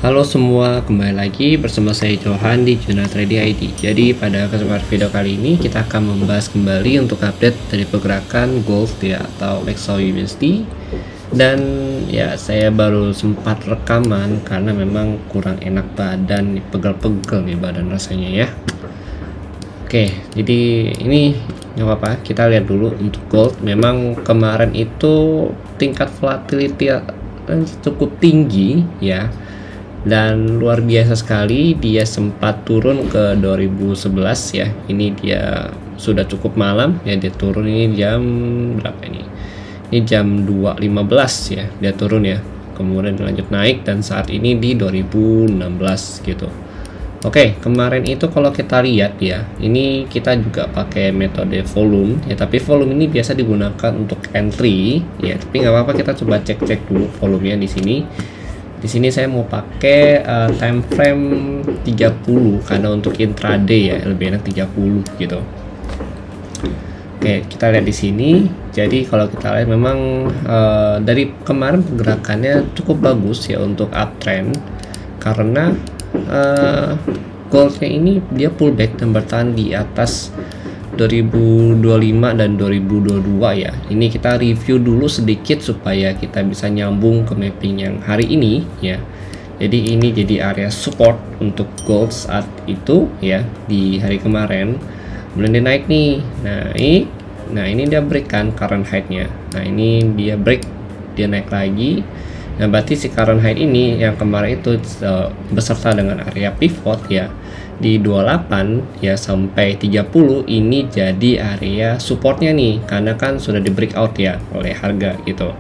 Halo semua, kembali lagi bersama saya Johan di Juna Trading ID. Jadi pada kesempatan video kali ini kita akan membahas kembali untuk update dari pergerakan gold ya atau XAUUSD. Dan ya saya baru sempat rekaman karena memang kurang enak badan, pegel-pegel nih badan rasanya ya. Oke, jadi ini nggak apa-apa, kita lihat dulu untuk gold. Memang kemarin itu tingkat volatility cukup tinggi ya, dan luar biasa sekali. Dia sempat turun ke 2011 ya. Ini dia sudah cukup malam ya, dia turun ini jam berapa ini jam 2.15 ya dia turun ya, kemudian lanjut naik dan saat ini di 2016 gitu. Oke, kemarin itu kalau kita lihat ya, ini kita juga pakai metode volume ya, tapi volume ini biasa digunakan untuk entry ya, tapi nggak apa-apa, kita coba cek dulu volumenya di sini. Di sini saya mau pakai time frame 30 karena untuk intraday ya lebih enak 30 gitu. Oke, kita lihat di sini. Jadi kalau kita lihat memang dari kemarin pergerakannya cukup bagus ya untuk uptrend, karena goldnya ini dia pullback dan bertahan di atas 2025 dan 2022 ya. Ini kita review dulu sedikit supaya kita bisa nyambung ke mapping yang hari ini ya. Jadi ini jadi area support untuk gold saat itu ya, di hari kemarin. Kemudian dia naik nih. Nah ini dia break kan current height-nya. Nah ini dia break, dia naik lagi. Nah berarti si current height ini yang kemarin itu beserta dengan area pivot ya di 28 ya sampai 30, ini jadi area supportnya nih, karena kan sudah di breakout ya oleh harga gitu.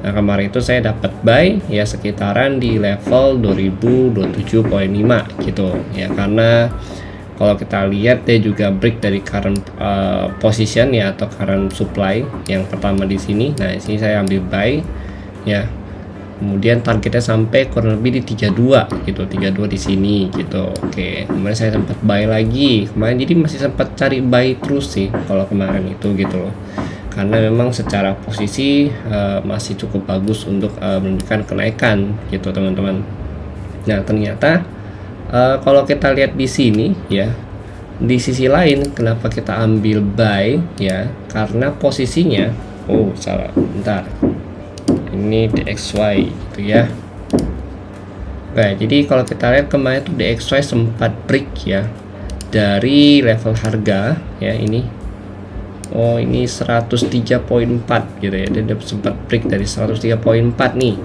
Nah kemarin itu saya dapat buy ya sekitaran di level 2027.5 gitu ya, karena kalau kita lihat dia juga break dari current position ya atau current supply yang pertama di sini. Nah di sini saya ambil buy ya, kemudian targetnya sampai kurang lebih di 32 gitu, 32 di sini gitu. Oke, kemudian saya sempat buy lagi kemarin, jadi masih sempat cari buy terus sih kalau kemarin itu gitu loh, karena memang secara posisi masih cukup bagus untuk menunjukkan kenaikan gitu teman-teman. Nah ternyata kalau kita lihat di sini ya, di sisi lain kenapa kita ambil buy ya, karena posisinya salah, bentar, ini DXY gitu ya. Nah jadi kalau kita lihat kemarin tuh DXY sempat break ya dari level harga ya, ini ini 103.4 gitu ya, dia sempat break dari 103.4 nih,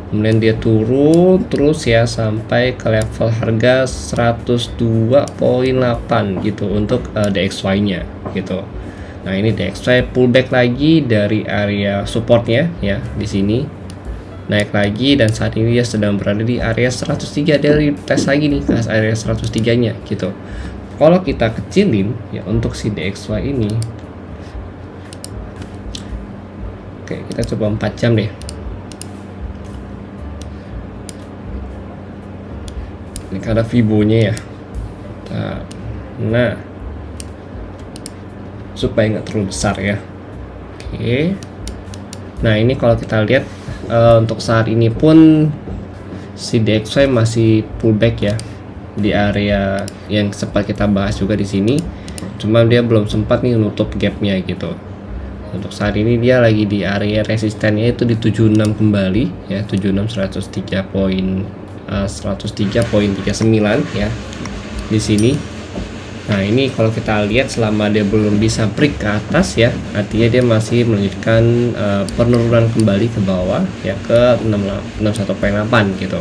kemudian dia turun terus ya sampai ke level harga 102.8 gitu untuk DXY nya gitu. Nah ini DXY pullback lagi dari area supportnya ya, di sini naik lagi dan saat ini dia sedang berada di area 103. Dia tes lagi nih ke area 103 nya gitu. Kalau kita kecilin ya untuk si DXY ini, oke kita coba 4 jam deh. Ini ada Fibo-nya ya. Nah supaya nggak terlalu besar ya. Oke, nah ini kalau kita lihat untuk saat ini pun si DXY masih pullback ya di area yang sempat kita bahas juga di sini, cuma dia belum sempat nih nutup gapnya gitu. Untuk saat ini dia lagi di area resistennya itu di 76 kembali ya, 76 103.39 ya di sini. Nah ini kalau kita lihat selama dia belum bisa break ke atas ya, artinya dia masih melanjutkan penurunan kembali ke bawah ya ke 61.8 gitu.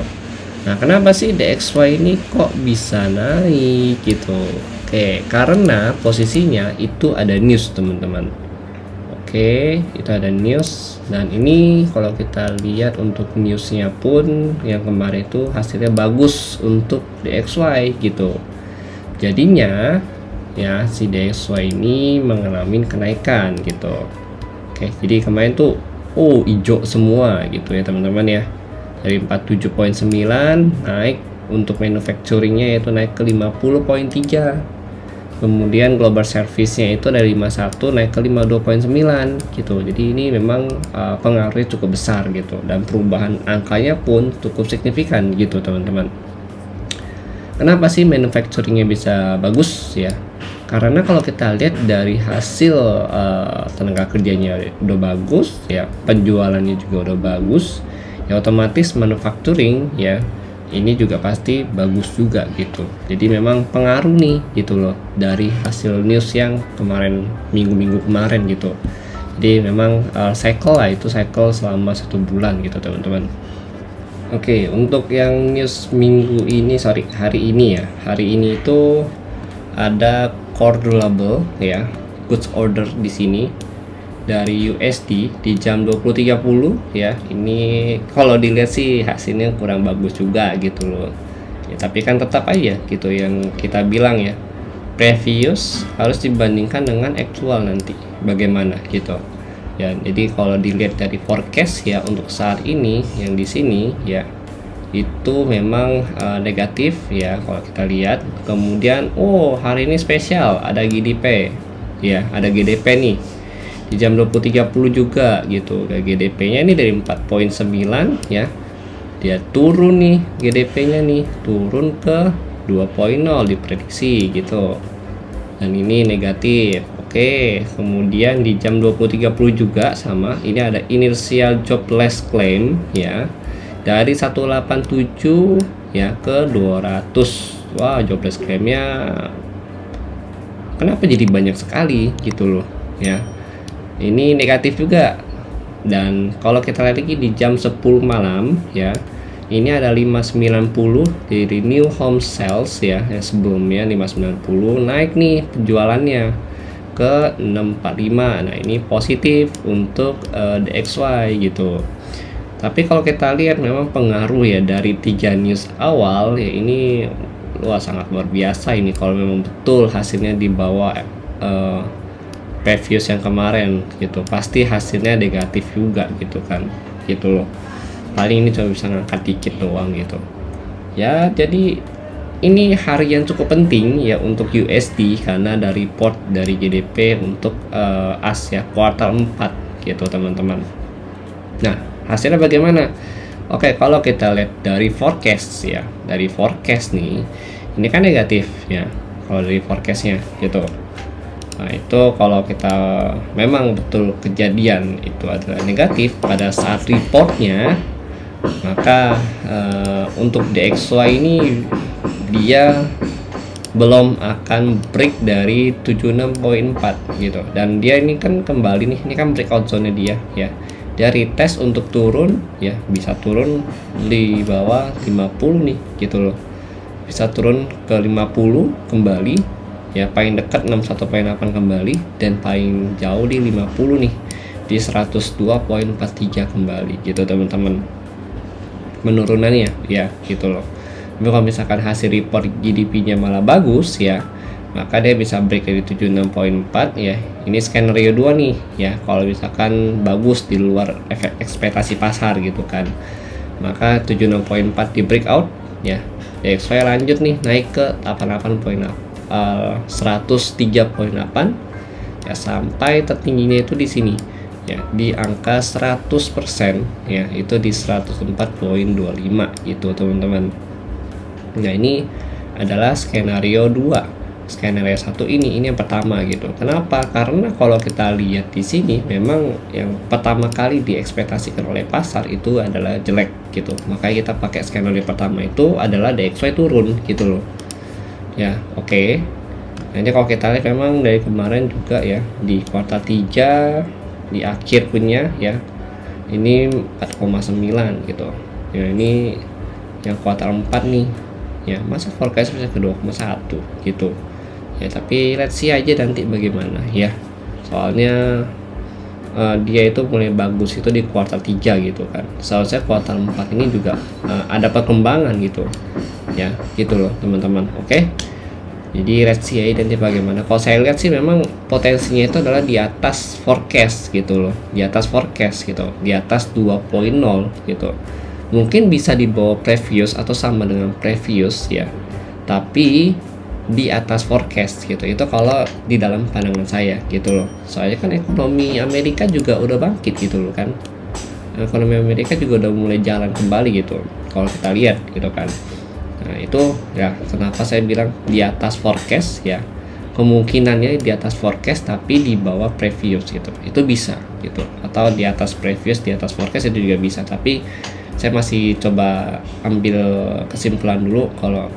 Nah kenapa sih DXY ini kok bisa naik gitu? Oke, karena posisinya itu ada news teman-teman. Oke, itu ada news, dan ini kalau kita lihat untuk newsnya pun yang kemarin itu hasilnya bagus untuk DXY gitu. Jadinya ya si DXY ini mengalami kenaikan gitu. Oke, jadi kemarin tuh hijau semua gitu ya teman-teman ya, dari 47.9 naik untuk manufacturingnya yaitu naik ke 50.3. Kemudian global service-nya itu dari 51 naik ke 52,9 gitu. Jadi ini memang pengaruhnya cukup besar gitu, dan perubahan angkanya pun cukup signifikan gitu teman-teman. Kenapa sih manufacturing-nya bisa bagus ya? Karena kalau kita lihat dari hasil tenaga kerjanya udah bagus ya, penjualannya juga udah bagus ya, otomatis manufacturing ya ini juga pasti bagus juga gitu. Jadi memang pengaruh nih gitu loh dari hasil news yang kemarin, minggu-minggu kemarin gitu. Jadi memang cycle lah, itu cycle selama 1 bulan gitu teman-teman. Oke, untuk yang news minggu ini, hari ini ya, hari ini itu ada cordlable ya, goods order di sini dari USD di jam 20.30 ya. Ini kalau dilihat sih hasilnya kurang bagus juga gitu loh ya, tapi kan tetap aja gitu yang kita bilang ya, previous harus dibandingkan dengan actual nanti bagaimana gitu ya. Jadi kalau dilihat dari forecast ya untuk saat ini yang di sini ya, itu memang negatif ya kalau kita lihat. Kemudian hari ini spesial, ada GDP ya, ada GDP nih di jam 20.30 juga gitu. GDP nya ini dari 4,9 ya, dia turun nih, GDP nya nih turun ke 2,0 diprediksi gitu, dan ini negatif. Oke, kemudian di jam 20.30 juga sama, ini ada inertial jobless claim ya, dari 187 ya ke 200. Wah, jobless claimnya kenapa jadi banyak sekali gitu loh ya, ini negatif juga. Dan kalau kita lihat lagi di jam 10 malam ya, ini ada 590 dari new home sales ya, yang sebelumnya 590 naik nih penjualannya ke 645. Nah ini positif untuk DXY gitu. Tapi kalau kita lihat memang pengaruh ya dari 3 news awal ya, ini sangat luar biasa ini kalau memang betul hasilnya di bawah previous yang kemarin gitu, pasti hasilnya negatif juga gitu kan gitu loh. Paling ini cuma bisa ngangkat dikit doang gitu ya. Jadi ini hari yang cukup penting ya untuk USD, karena ada report dari GDP untuk Asia kuartal 4 gitu teman-teman. Nah hasilnya bagaimana? Oke, kalau kita lihat dari forecast ya, dari forecast nih, ini kan negatif ya kalau dari forecastnya gitu. Nah itu kalau kita memang betul kejadian itu adalah negatif pada saat reportnya, maka untuk DXY ini dia belum akan break dari 76.4 gitu, dan dia ini kan kembali nih, ini kan breakout zone dia ya, dari tes untuk turun ya, bisa turun di bawah 50 nih gitu loh, bisa turun ke 50 kembali ya, paling dekat 61.8 kembali, dan paling jauh di 50 nih di 102.43 kembali gitu teman-teman menurunannya ya gitu loh. Tapi kalau misalkan hasil report GDP-nya malah bagus ya, maka dia bisa break dari 76.4 ya. Ini skenario 2 nih ya, kalau misalkan bagus di luar efek ekspektasi pasar gitu kan, maka 76.4 di breakout ya, DXY lanjut nih naik ke 103.8 ya, sampai tertingginya itu di sini ya, di angka 100% ya, itu di 104.25 itu teman-teman. Nah ini adalah skenario 2. Skenario 1 ini yang pertama gitu. Kenapa? Karena kalau kita lihat di sini memang yang pertama kali diekspektasikan oleh pasar itu adalah jelek gitu. Makanya kita pakai skenario pertama itu adalah DXY turun gitu loh. Ya, oke. Nanti kalau kita lihat memang dari kemarin juga ya, di kuartal 3 di akhir punya ya, ini 4,9 gitu. Ya ini yang kuartal 4 nih. Ya, masa forecast bisa ke 2,1 gitu. Ya, tapi let's see aja nanti bagaimana ya. Soalnya dia itu mulai bagus itu di kuartal 3 gitu kan. Seharusnya kuartal 4 ini juga ada perkembangan gitu. Ya, gitu loh teman-teman. Oke. Jadi let's see aja nanti bagaimana. Kalau saya lihat sih memang potensinya itu adalah di atas forecast gitu loh. Di atas forecast gitu. Di atas 2.0 gitu. Mungkin bisa di bawah previous atau sama dengan previous ya. Tapi di atas forecast gitu. Itu kalau di dalam pandangan saya gitu loh. Soalnya kan ekonomi Amerika juga udah bangkit gitu loh kan. Ekonomi Amerika juga udah mulai jalan kembali gitu kalau kita lihat gitu kan. Nah itu ya kenapa saya bilang di atas forecast ya, kemungkinannya di atas forecast tapi di bawah previous gitu, itu bisa gitu, atau di atas previous di atas forecast itu juga bisa, tapi saya masih coba ambil kesimpulan dulu kalau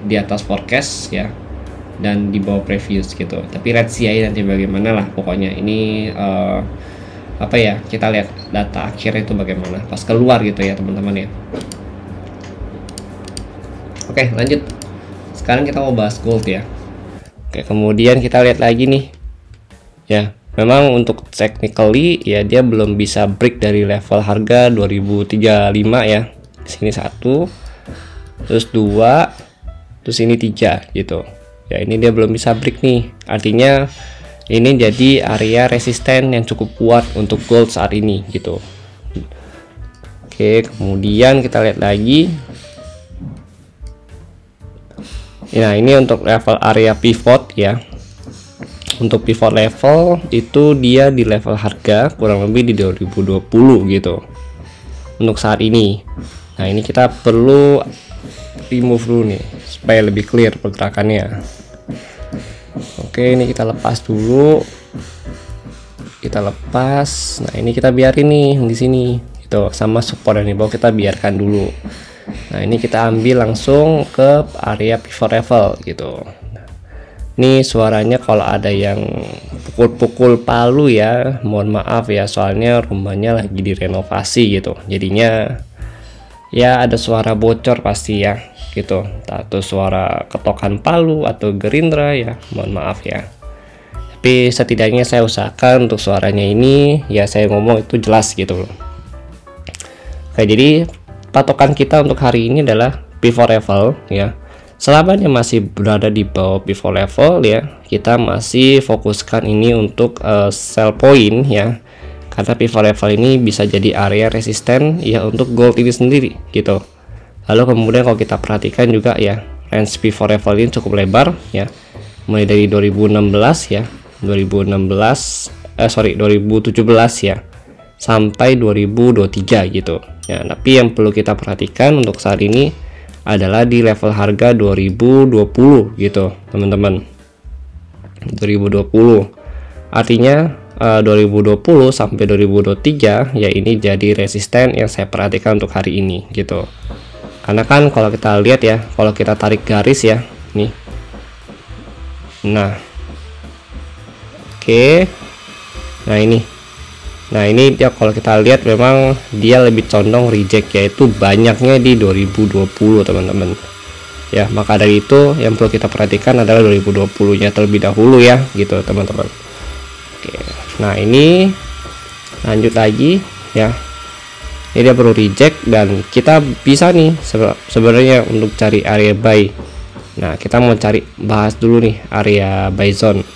di atas forecast ya dan di bawah previous gitu. Tapi let's see aja nanti bagaimana lah, pokoknya ini apa ya, kita lihat data akhirnya itu bagaimana pas keluar gitu ya teman-teman ya. Oke lanjut, sekarang kita mau bahas gold ya. Oke, kemudian kita lihat lagi nih ya, memang untuk technically ya dia belum bisa break dari level harga 2035 ya. Sini 1, terus 2, terus ini 3 gitu ya. Ini dia belum bisa break nih, artinya ini jadi area resisten yang cukup kuat untuk gold saat ini gitu. Oke, kemudian kita lihat lagi. Nah ini untuk level area pivot ya. Untuk pivot level itu dia di level harga kurang lebih di 2020 gitu untuk saat ini. Nah ini kita perlu remove dulu nih supaya lebih clear pergerakannya. Oke, ini kita lepas dulu. Kita lepas. Nah, ini kita biarin nih di sini. Itu sama support yang di bawah kita biarkan dulu. Nah, ini kita ambil langsung ke area pivot level gitu. Ini suaranya kalau ada yang pukul-pukul palu ya, mohon maaf ya, soalnya rumahnya lagi direnovasi gitu. Jadinya ya ada suara bocor pasti ya gitu, atau suara ketokan palu atau gerindra ya, mohon maaf ya. Tapi setidaknya saya usahakan untuk suaranya ini ya saya ngomong itu jelas gitu loh. Oke, jadi patokan kita untuk hari ini adalah pivot level ya. Selama dia masih berada di bawah pivot level ya, kita masih fokuskan ini untuk sell point ya, karena pivot level ini bisa jadi area resisten ya untuk gold ini sendiri gitu. Lalu kemudian kalau kita perhatikan juga ya, range pivot level ini cukup lebar ya, mulai dari 2016 ya, 2017 ya sampai 2023 gitu ya. Tapi yang perlu kita perhatikan untuk saat ini adalah di level harga 2020 gitu teman-teman. 2020 artinya 2020 sampai 2023 ya, ini jadi resisten yang saya perhatikan untuk hari ini gitu. Karena kan kalau kita lihat ya, kalau kita tarik garis ya nih, nah oke, nah ini dia kalau kita lihat memang dia lebih condong reject, yaitu banyaknya di 2020 teman-teman ya. Maka dari itu yang perlu kita perhatikan adalah 2020 nya terlebih dahulu ya gitu teman-teman. Oke, nah ini lanjut lagi ya, ini dia perlu reject dan kita bisa nih sebenarnya untuk cari area buy. Nah kita mau bahas dulu nih area buy zone.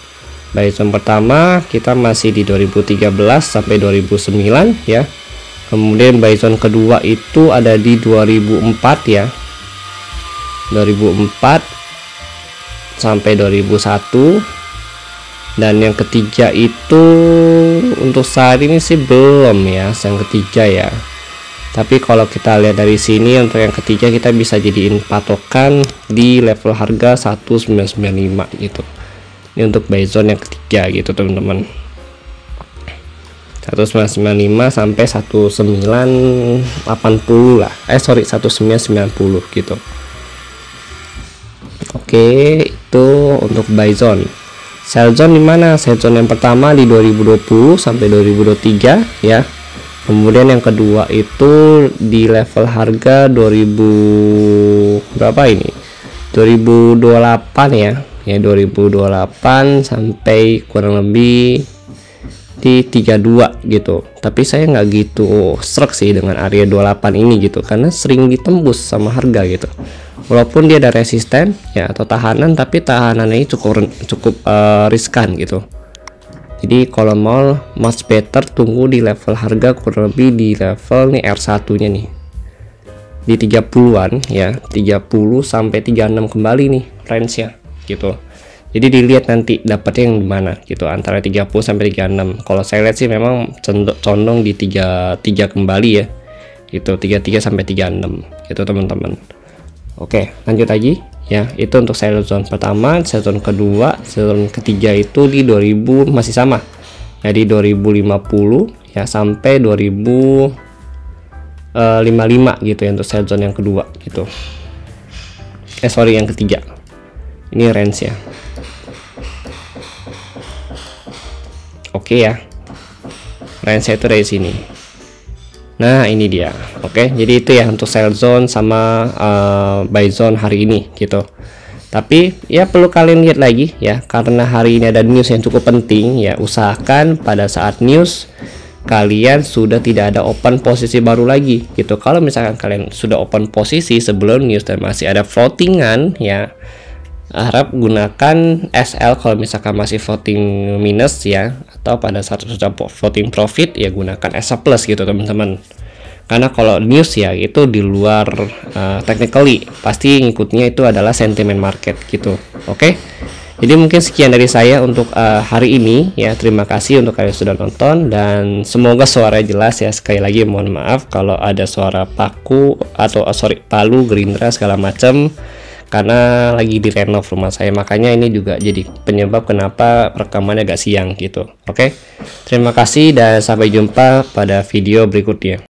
Buy zone pertama kita masih di 2013 sampai 2009 ya. Kemudian buy zone kedua itu ada di 2004 ya, 2004 sampai 2001. Dan yang ketiga itu untuk saat ini sih belum ya, yang ketiga ya. Tapi kalau kita lihat dari sini untuk yang ketiga kita bisa jadiin patokan di level harga 1995 gitu. Ini untuk buy zone yang ketiga gitu teman-teman, 1995 sampai 1980 lah, 1990 gitu. Oke, itu untuk buy zone. Sell zone di mana? Sell zone yang pertama di 2020 sampai 2023 ya. Kemudian yang kedua itu di level harga 2000 berapa ini? 2028 ya. Ya 2028 sampai kurang lebih di 32 gitu. Tapi saya nggak gitu struck sih dengan area 28 ini gitu, karena sering ditembus sama harga gitu. Walaupun dia ada resisten ya atau tahanan, tapi tahanannya ini cukup riskan gitu. Jadi kalau mau much better tunggu di level harga kurang lebih di level nih R1 nya nih di 30-an ya, 30 sampai 36 kembali nih range nya gitu. Jadi dilihat nanti dapatnya yang di mana gitu, antara 30 sampai 36. Kalau saya lihat sih memang condong di 33 kembali ya. Gitu, 33 sampai 36 gitu teman-teman. Oke, lanjut lagi ya. Itu untuk sell zone pertama, sell zone kedua, sell zone ketiga itu di 2000 masih sama. Jadi 2050 ya sampai 2055 gitu ya untuk sell zone yang kedua gitu. Sorry, yang ketiga. Ini range ya. Oke ya, range itu dari sini. Nah ini dia. Oke, jadi itu ya untuk sell zone sama buy zone hari ini gitu. Tapi ya perlu kalian lihat lagi ya, karena hari ini ada news yang cukup penting ya. Usahakan pada saat news kalian sudah tidak ada open posisi baru lagi gitu. Kalau misalkan kalian sudah open posisi sebelum news dan masih ada floatingan ya, harap gunakan SL kalau misalkan masih floating minus ya, atau pada saat sudah floating profit ya gunakan SL plus gitu teman-teman. Karena kalau news ya itu di luar technically, pasti ngikutnya itu adalah sentiment market gitu. Oke. Jadi mungkin sekian dari saya untuk hari ini ya. Terima kasih untuk kalian sudah nonton dan semoga suara jelas ya. Sekali lagi mohon maaf kalau ada suara paku atau palu gerindra segala macam, karena lagi direnov rumah saya, makanya ini juga jadi penyebab kenapa rekamannya agak siang gitu. Oke, terima kasih dan sampai jumpa pada video berikutnya.